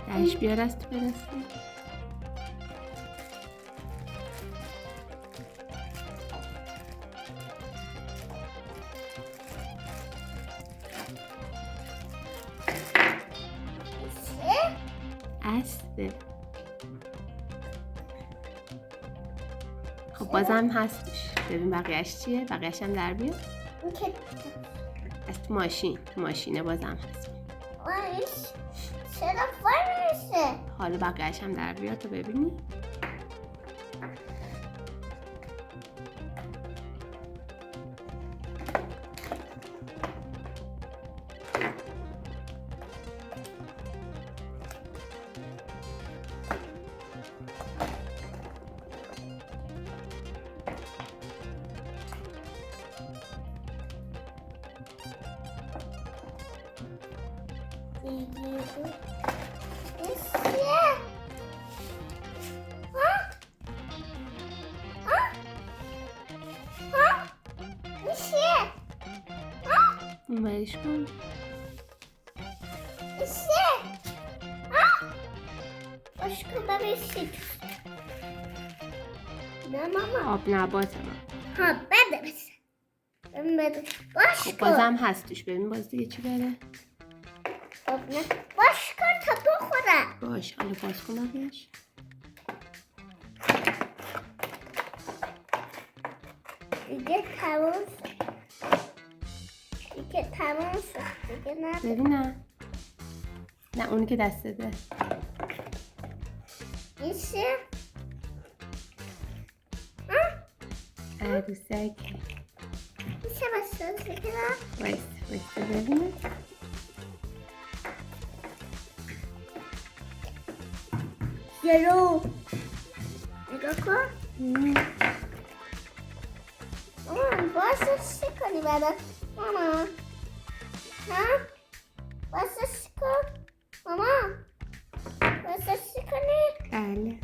درش بیار از تو برسه. استه. خب بازم هستش. ببین بقیهش چیه؟ بقیهش هم در بیار. از تو ماشینه بازم هست. چرا فرشه؟ حالا بقیهش هم در بیار تو ببینی. اونورش کن. باشکن ببینید. نه ماما. آب نبات ما. ها بده بده. خب بازم هستش. ببین باز دیگه چی بره. باش کن تا بخوره. باش حالا باز کن بقیهش. دیگه تموم شد. دیگه نه. ببینم. نه اونی که دست ده. میشه؟ عروسک. میشه بسید بگیرم؟ وایسته ببینم. جلو نگاه کن. ماما بازش چی کنی برای ماما؟ ها؟ بازش چی کن؟ ماما بازش چی کنی؟ بله.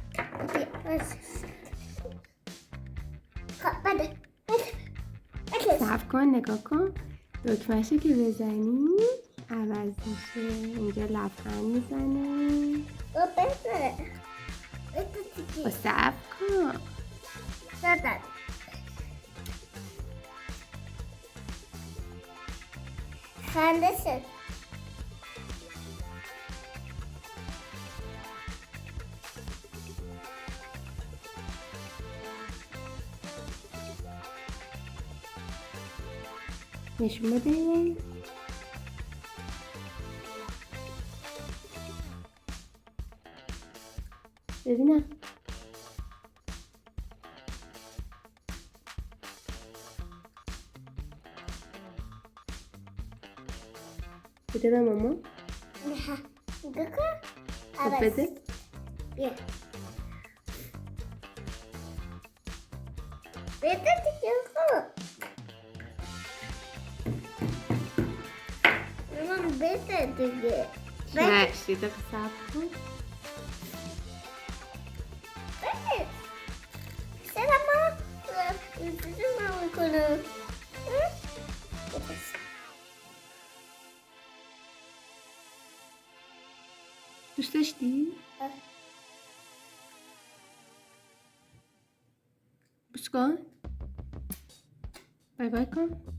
خب بده صبر کن نگاه کن. دکمه‌شو که بزنی عوض میشه. اینجا لبخند میزنه. بده دیگه. صبر کن. دادم خنده شد. نشون بده. ببینم. بده به ماما. نه نگاه کن. خب بده. بیا بده دیگه. خب ماما بده دیگه. چشم یه دقیقه صبر کن. بده. چرا ما اینجوری ما میکنم؟ دوست داشتی؟ بوس کن. بای بای کن.